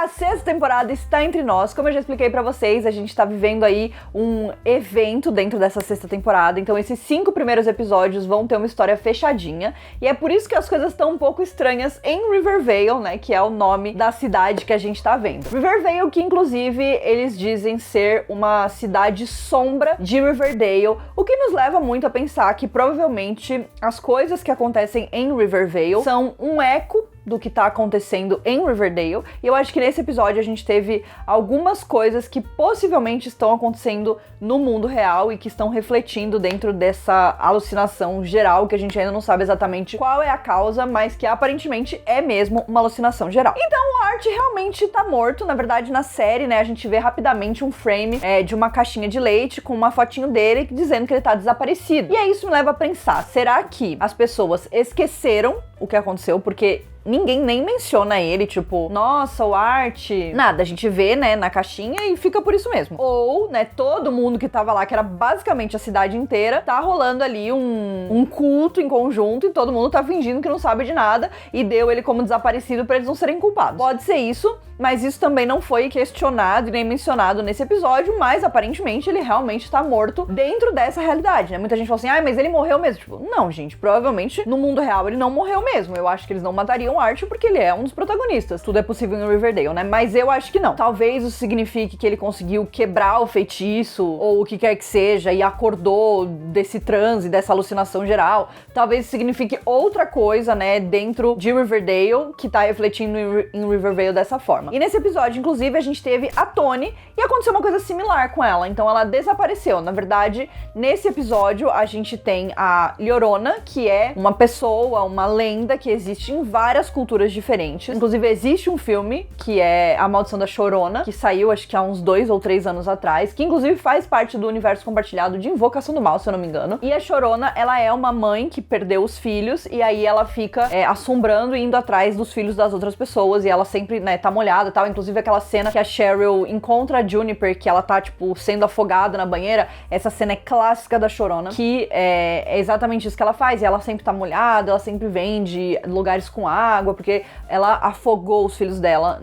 A sexta temporada está entre nós. Como eu já expliquei pra vocês, a gente tá vivendo aí um evento dentro dessa sexta temporada. Então esses 5 primeiros episódios vão ter uma história fechadinha. E é por isso que as coisas estão um pouco estranhas em Riverdale, né? Que é o nome da cidade que a gente tá vendo. Riverdale, que inclusive eles dizem ser uma cidade sombra de Riverdale. O que nos leva muito a pensar que provavelmente as coisas que acontecem em Riverdale são um eco do que tá acontecendo em Riverdale. E eu acho que nesse episódio a gente teve algumas coisas que possivelmente estão acontecendo no mundo real e que estão refletindo dentro dessa alucinação geral, que a gente ainda não sabe exatamente qual é a causa, mas que aparentemente é mesmo uma alucinação geral. Então o Art realmente tá morto. Na verdade, na série, né, a gente vê rapidamente um frame de uma caixinha de leite com uma fotinho dele dizendo que ele tá desaparecido. E aí isso me leva a pensar, será que as pessoas esqueceram o que aconteceu? Porque ninguém nem menciona ele, tipo, nossa, o Art... Nada, a gente vê, né, na caixinha e fica por isso mesmo. Ou, né, todo mundo que tava lá, que era basicamente a cidade inteira, tá rolando ali um culto em conjunto e todo mundo tá fingindo que não sabe de nada e deu ele como desaparecido pra eles não serem culpados. Pode ser isso, mas isso também não foi questionado e nem mencionado nesse episódio, mas aparentemente ele realmente tá morto dentro dessa realidade, né? Muita gente fala assim, mas ele morreu mesmo. Tipo, não, gente, provavelmente no mundo real ele não morreu mesmo. Eu acho que eles não matariam o Art porque ele é um dos protagonistas. Tudo é possível em Riverdale, né? Mas eu acho que não. Talvez isso signifique que ele conseguiu quebrar o feitiço ou o que quer que seja e acordou desse transe, dessa alucinação geral. Talvez isso signifique outra coisa, né, dentro de Riverdale que tá refletindo em Riverdale dessa forma. E nesse episódio, inclusive, a gente teve a Toni e aconteceu uma coisa similar com ela. Então ela desapareceu. Na verdade, nesse episódio a gente tem a Llorona, que é uma pessoa, uma lenda que existe em várias culturas diferentes. Inclusive, existe um filme que é A Maldição da Chorona, que saiu acho que há uns 2 ou 3 anos atrás, que inclusive faz parte do universo compartilhado de Invocação do Mal, se eu não me engano. E a Chorona, ela é uma mãe que perdeu os filhos e aí ela fica assombrando e indo atrás dos filhos das outras pessoas e ela sempre, né, tá molhada e tal. Inclusive aquela cena que a Cheryl encontra a Juniper, que ela tá, tipo, sendo afogada na banheira, essa cena é clássica da Chorona, que é exatamente isso que ela faz. E ela sempre tá molhada, ela sempre vem de lugares com água, porque ela afogou os filhos dela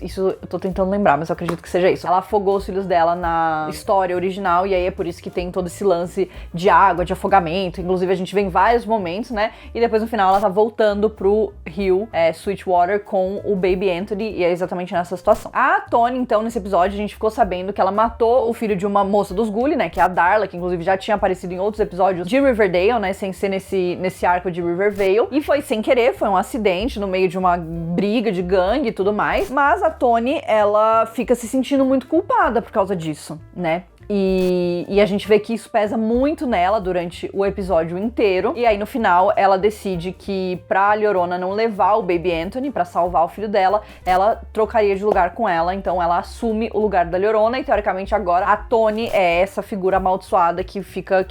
isso eu tô tentando lembrar, mas eu acredito que seja isso. Ela afogou os filhos dela na história original, e aí é por isso que tem todo esse lance de água, de afogamento. Inclusive a gente vê em vários momentos, né? E depois no final ela tá voltando pro rio Sweetwater com o Baby Anthony, e é exatamente nessa situação. A Toni, então, nesse episódio, a gente ficou sabendo que ela matou o filho de uma moça dos Gully, né? Que é a Darla, que inclusive já tinha aparecido em outros episódios de Riverdale, né? Sem ser nesse arco de Rivervale. E foi sem querer, foi um acidente no meio de uma briga de gangue e tudo mais. Mas a Toni, ela fica se sentindo muito culpada por causa disso, né? E a gente vê que isso pesa muito nela durante o episódio inteiro. E aí no final ela decide que pra Llorona não levar o Baby Anthony pra salvar o filho dela, ela trocaria de lugar com ela. Então ela assume o lugar da Llorona e teoricamente agora a Toni é essa figura amaldiçoada que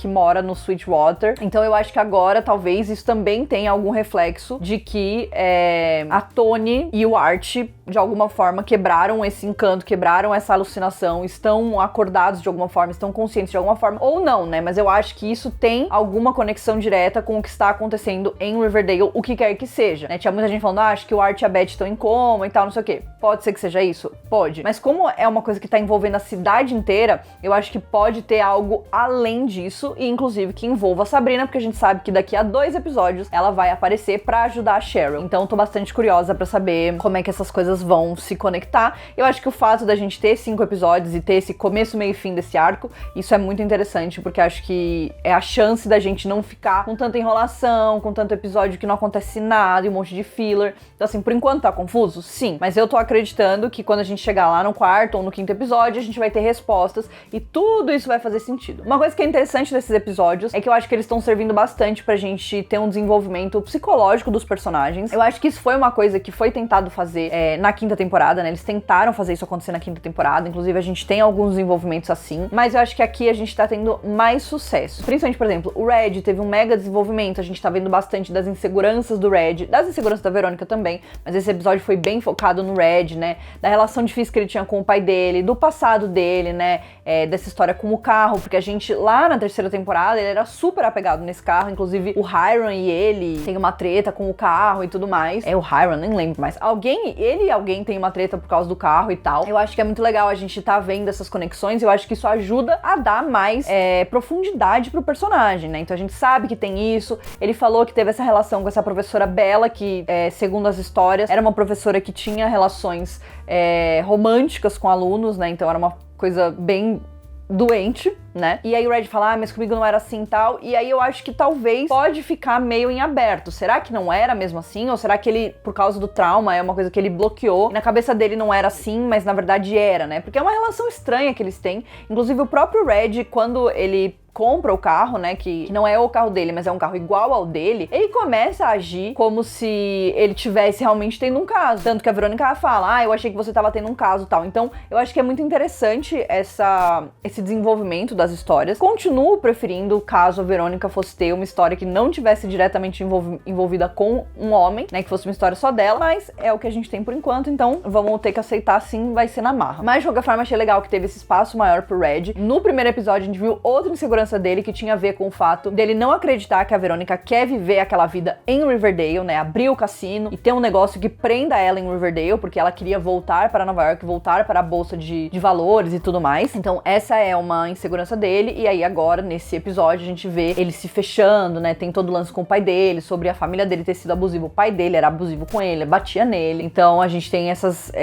mora no Sweetwater. Então eu acho que agora talvez isso também tenha algum reflexo de que a Toni e o Art de alguma forma quebraram esse encanto, quebraram essa alucinação, estão acordados de alguma forma, estão conscientes de alguma forma, ou não, né? Mas eu acho que isso tem alguma conexão direta com o que está acontecendo em Riverdale, o que quer que seja, né? Tinha muita gente falando, acho que o Art e a Beth estão em coma e tal, não sei o quê. Pode ser que seja isso? Pode. Mas como é uma coisa que tá envolvendo a cidade inteira, eu acho que pode ter algo além disso, e inclusive que envolva a Sabrina, porque a gente sabe que daqui a 2 episódios ela vai aparecer pra ajudar a Cheryl. Então eu tô bastante curiosa pra saber como é que essas coisas vão se conectar. Eu acho que o fato da gente ter 5 episódios e ter esse começo, meio e fim desse arco, isso é muito interessante, porque acho que é a chance da gente não ficar com tanta enrolação, com tanto episódio que não acontece nada e um monte de filler. Então assim, por enquanto tá confuso? Sim, mas eu tô acreditando que quando a gente chegar lá no 4º ou no 5º episódio, a gente vai ter respostas e tudo isso vai fazer sentido. Uma coisa que é interessante desses episódios é que eu acho que eles estão servindo bastante pra gente ter um desenvolvimento psicológico dos personagens. Eu acho que isso foi uma coisa que foi tentado fazer na 5ª temporada, né? Eles tentaram fazer isso acontecer na 5ª temporada, inclusive a gente tem alguns desenvolvimentos assim, mas eu acho que aqui a gente tá tendo mais sucesso. Principalmente, por exemplo, o Red teve um mega desenvolvimento, a gente tá vendo bastante das inseguranças do Red, das inseguranças da Verônica também, mas esse episódio foi bem focado no Red, né? Da relação difícil que ele tinha com o pai dele, do passado dele, né? Dessa história com o carro, porque a gente, lá na 3ª temporada, ele era super apegado nesse carro, inclusive o Hiram e ele tem uma treta com o carro e tudo mais. É o Hiram, nem lembro mais. Ele e alguém tem uma treta por causa do carro e tal. Eu acho que é muito legal a gente tá vendo essas conexões, eu acho que isso ajuda a dar mais profundidade pro personagem, né? Então a gente sabe que tem isso. Ele falou que teve essa relação com essa professora Bella, que, segundo as histórias, era uma professora que tinha relações românticas com alunos, né? Então era uma coisa bem doente, né? E aí o Red fala, mas comigo não era assim e tal. E aí eu acho que talvez pode ficar meio em aberto. Será que não era mesmo assim? Ou será que ele, por causa do trauma, é uma coisa que ele bloqueou? E na cabeça dele não era assim, mas na verdade era, né? Porque é uma relação estranha que eles têm. Inclusive o próprio Red, quando ele compra o carro, né, que não é o carro dele, mas é um carro igual ao dele, ele começa a agir como se ele tivesse realmente tendo um caso. Tanto que a Verônica fala, eu achei que você tava tendo um caso e tal. Então, eu acho que é muito interessante esse desenvolvimento das histórias. Continuo preferindo caso a Verônica fosse ter uma história que não tivesse diretamente envolvida com um homem, né, que fosse uma história só dela, mas é o que a gente tem por enquanto, então vamos ter que aceitar sim, vai ser na marra. Mas, de qualquer forma, achei legal que teve esse espaço maior pro Red. No primeiro episódio, a gente viu outra insegurança dele que tinha a ver com o fato dele não acreditar que a Verônica quer viver aquela vida em Riverdale, né? Abrir o cassino e ter um negócio que prenda ela em Riverdale, porque ela queria voltar para Nova York, voltar para a bolsa de valores e tudo mais. Então essa é uma insegurança dele, e aí agora, nesse episódio, a gente vê ele se fechando, né? Tem todo o lance com o pai dele, sobre a família dele ter sido abusiva. O pai dele era abusivo com ele, batia nele. Então a gente tem essas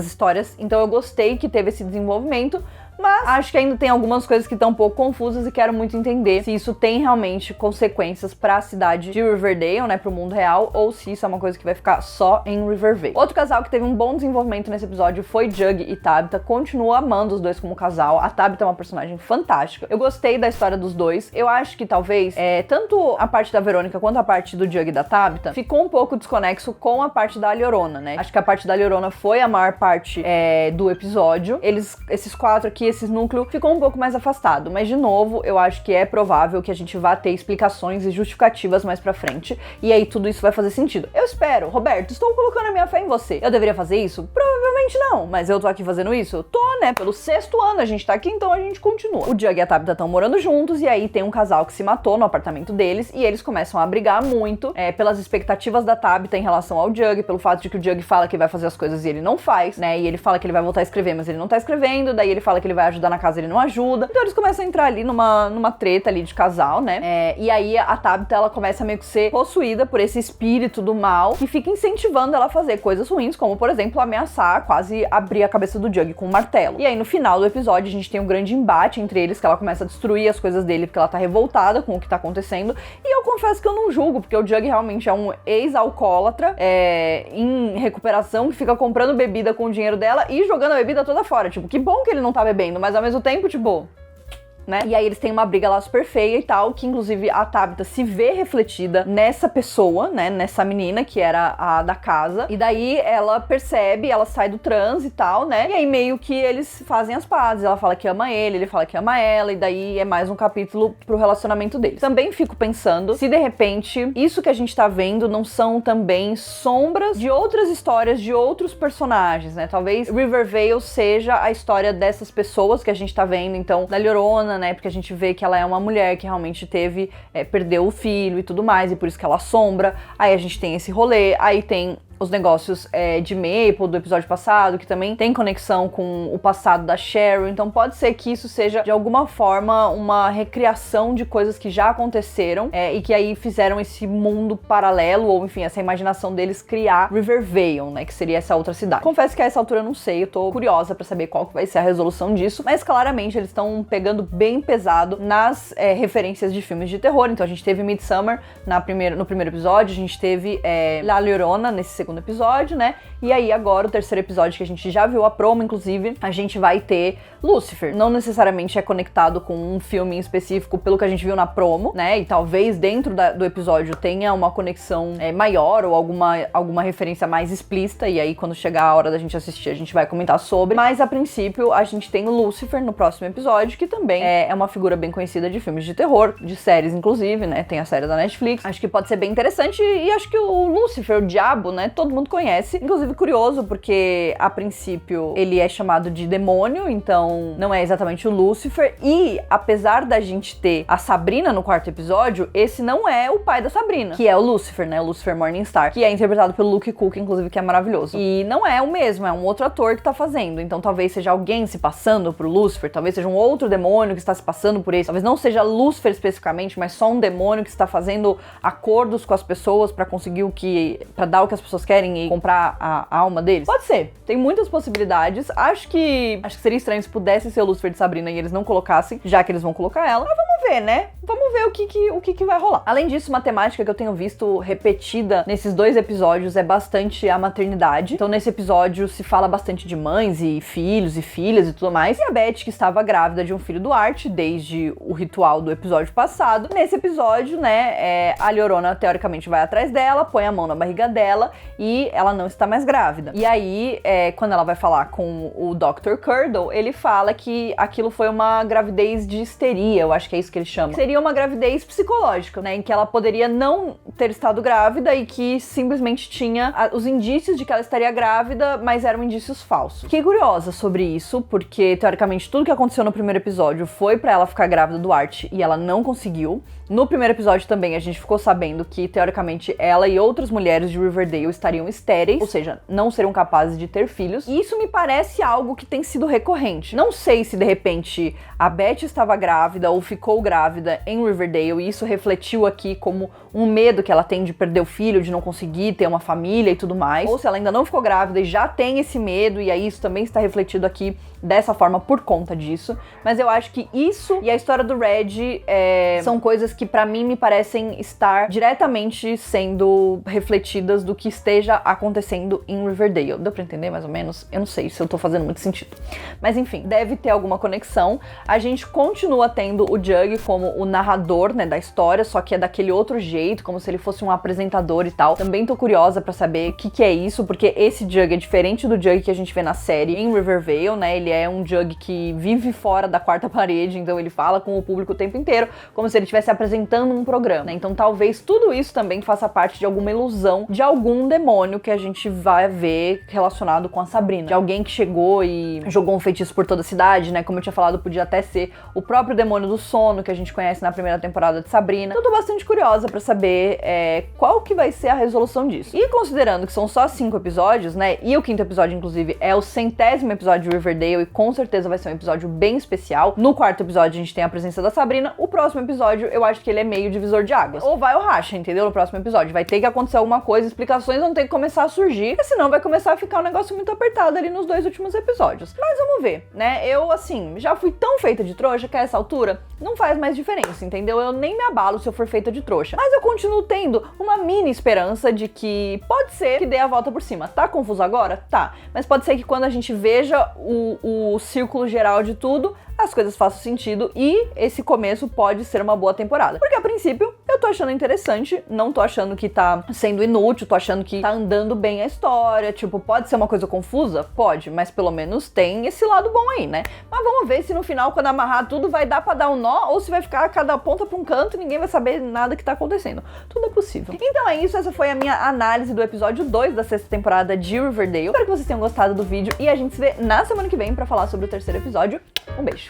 histórias. Então eu gostei que teve esse desenvolvimento, mas acho que ainda tem algumas coisas que estão um pouco confusas e quero muito entender se isso tem realmente consequências pra cidade de Riverdale, né, pro mundo real, ou se isso é uma coisa que vai ficar só em Rivervale. Outro casal que teve um bom desenvolvimento nesse episódio foi Jug e Tabitha. Continuo amando os dois como casal. A Tabitha é uma personagem fantástica. Eu gostei da história dos dois. Eu acho que talvez, tanto a parte da Verônica quanto a parte do Jug e da Tabitha ficou um pouco desconexo com a parte da Llorona, né? Acho que a parte da Llorona foi a maior parte do episódio. Esses quatro aqui, esse núcleo ficou um pouco mais afastado, mas de novo, eu acho que é provável que a gente vá ter explicações e justificativas mais pra frente, e aí tudo isso vai fazer sentido. Eu espero. Roberto, estou colocando a minha fé em você. Eu deveria fazer isso? Provavelmente não, mas eu tô aqui fazendo isso? Tô, né? Pelo 6º ano a gente tá aqui, então a gente continua. O Jug e a Tabitha estão morando juntos, e aí tem um casal que se matou no apartamento deles, e eles começam a brigar muito pelas expectativas da Tabitha em relação ao Jug, pelo fato de que o Jug fala que vai fazer as coisas e ele não faz, né? E ele fala que ele vai voltar a escrever, mas ele não tá escrevendo, daí ele fala que ele vai ajudar na casa, ele não ajuda. Então eles começam a entrar ali numa treta ali de casal, né? E aí a Tabitha, ela começa a meio que ser possuída por esse espírito do mal que fica incentivando ela a fazer coisas ruins, como, por exemplo, ameaçar, quase abrir a cabeça do Jug com um martelo. E aí no final do episódio a gente tem um grande embate entre eles, que ela começa a destruir as coisas dele porque ela tá revoltada com o que tá acontecendo. E eu confesso que eu não julgo, porque o Jug realmente é um ex-alcoólatra em recuperação, que fica comprando bebida com o dinheiro dela e jogando a bebida toda fora. Tipo, que bom que ele não tá bebendo, mas ao mesmo tempo, tipo, né? E aí eles têm uma briga lá super feia e tal, que inclusive a Tabitha se vê refletida nessa pessoa, né? Nessa menina que era a da casa. E daí ela percebe, ela sai do transe e tal, né? E aí meio que eles fazem as pazes. Ela fala que ama ele fala que ama ela, e daí é mais um capítulo pro relacionamento deles. Também fico pensando se de repente isso que a gente tá vendo não são também sombras de outras histórias de outros personagens, né? Talvez Riverdale seja a história dessas pessoas que a gente tá vendo, então, da Llorona, né? Porque a gente vê que ela é uma mulher que realmente perdeu o filho e tudo mais, e por isso que ela assombra. Aí a gente tem esse rolê, aí tem os negócios de Maple do episódio passado, que também tem conexão com o passado da Cheryl, então pode ser que isso seja de alguma forma uma recriação de coisas que já aconteceram e que aí fizeram esse mundo paralelo, ou enfim, essa imaginação deles criar Rivervale, né, que seria essa outra cidade. Confesso que a essa altura eu não sei, eu tô curiosa pra saber qual que vai ser a resolução disso, mas claramente eles estão pegando bem pesado nas referências de filmes de terror. Então a gente teve Midsommar no primeiro episódio, a gente teve La Llorona nesse segundo episódio, né? E aí agora o terceiro episódio, que a gente já viu a promo, inclusive, a gente vai ter Lucifer. Não necessariamente é conectado com um filme em específico, pelo que a gente viu na promo, né? E talvez dentro do episódio tenha uma conexão maior, ou alguma referência mais explícita, e aí quando chegar a hora da gente assistir a gente vai comentar sobre. Mas a princípio a gente tem o Lucifer no próximo episódio, que também é uma figura bem conhecida de filmes de terror, de séries inclusive, né? Tem a série da Netflix. Acho que pode ser bem interessante, e acho que o Lucifer, o diabo, né, Todo mundo conhece. Inclusive, curioso, porque a princípio ele é chamado de demônio, então não é exatamente o Lúcifer. E apesar da gente ter a Sabrina no quarto episódio, esse não é o pai da Sabrina, que é o Lúcifer, né? O Lúcifer Morningstar, que é interpretado pelo Luke Cook, inclusive, que é maravilhoso. E não é o mesmo, é um outro ator que tá fazendo. Então talvez seja alguém se passando pro Lúcifer, talvez seja um outro demônio que está se passando por esse. Talvez não seja Lúcifer especificamente, mas só um demônio que está fazendo acordos com as pessoas pra conseguir pra dar o que as pessoas querem e comprar a alma deles. Pode ser. Tem muitas possibilidades. Acho que seria estranho se pudesse ser o Lúcifer de Sabrina e eles não colocassem, já que eles vão colocar ela. Mas vamos ver, né? Vamos ver o que vai rolar. Além disso, uma temática que eu tenho visto repetida nesses 2 episódios é bastante a maternidade. Então, nesse episódio se fala bastante de mães e filhos e filhas e tudo mais. E a Beth, que estava grávida de um filho do Art desde o ritual do episódio passado. Nesse episódio, né, a Llorona teoricamente vai atrás dela, põe a mão na barriga dela e ela não está mais grávida. E aí, quando ela vai falar com o Dr. Curdle, ele fala que aquilo foi uma gravidez de histeria, eu acho que é isso que ele chama. Seria uma gravidez psicológica, né, em que ela poderia não ter estado grávida e que simplesmente tinha os indícios de que ela estaria grávida, mas eram indícios falsos. Fiquei curiosa sobre isso, porque teoricamente tudo que aconteceu no primeiro episódio foi pra ela ficar grávida do Art e ela não conseguiu. No primeiro episódio também a gente ficou sabendo que teoricamente ela e outras mulheres de Riverdale estariam estéreis, ou seja, não seriam capazes de ter filhos. E isso me parece algo que tem sido recorrente. Não sei se de repente a Beth estava grávida ou ficou grávida em Riverdale e isso refletiu aqui como um medo que ela tem de perder o filho, de não conseguir ter uma família e tudo mais. Ou se ela ainda não ficou grávida e já tem esse medo e aí isso também está refletido aqui dessa forma por conta disso. Mas eu acho que isso e a história do Red são coisas que pra mim me parecem estar diretamente sendo refletidas do que esteja acontecendo em Riverdale. Deu pra entender mais ou menos? Eu não sei se eu tô fazendo muito sentido. Mas enfim, deve ter alguma conexão. A gente continua tendo o Juggy como o narrador, né, da história, só que é daquele outro jeito, como se ele fosse um apresentador e tal. Também tô curiosa pra saber o que é isso, porque esse Juggy é diferente do Juggy que a gente vê na série em Riverdale, né? Ele é um Juggy que vive fora da quarta parede, então ele fala com o público o tempo inteiro, como se ele estivesse apresentando um programa, né? Então talvez tudo isso também faça parte de alguma ilusão de algum demônio que a gente vai ver relacionado com a Sabrina. De alguém que chegou e jogou um feitiço por toda a cidade, né? Como eu tinha falado, podia até ser o próprio demônio do sono que a gente conhece na primeira temporada de Sabrina. Então eu tô bastante curiosa pra saber qual que vai ser a resolução disso. E considerando que são só 5 episódios, né? E o 5º episódio, inclusive, é o 100º episódio de Riverdale e com certeza vai ser um episódio bem especial. No 4º episódio a gente tem a presença da Sabrina. O próximo episódio eu acho que ele é meio divisor de águas. Ou vai ou racha, entendeu? No próximo episódio. Vai ter que acontecer alguma coisa, explicações vão ter que começar a surgir, porque senão vai começar a ficar um negócio muito apertado ali nos 2 últimos episódios. Mas vamos ver, né? Eu, assim, já fui tão feita de trouxa que a essa altura não faz mais diferença, entendeu? Eu nem me abalo se eu for feita de trouxa. Mas eu continuo tendo uma mini esperança de que pode ser que dê a volta por cima. Tá confuso agora? Tá. Mas pode ser que quando a gente veja o círculo geral de tudo, as coisas façam sentido e esse começo pode ser uma boa temporada. Porque a princípio eu tô achando interessante, não tô achando que tá sendo inútil, tô achando que tá andando bem a história, tipo, pode ser uma coisa confusa? Pode, mas pelo menos tem esse lado bom aí, né? Mas vamos ver se no final, quando amarrar tudo, vai dar pra dar um nó ou se vai ficar cada ponta pra um canto e ninguém vai saber nada que tá acontecendo. Tudo é possível. Então é isso, essa foi a minha análise do episódio 2 da 6ª temporada de Riverdale. Espero que vocês tenham gostado do vídeo e a gente se vê na semana que vem pra falar sobre o 3º episódio. Um beijo!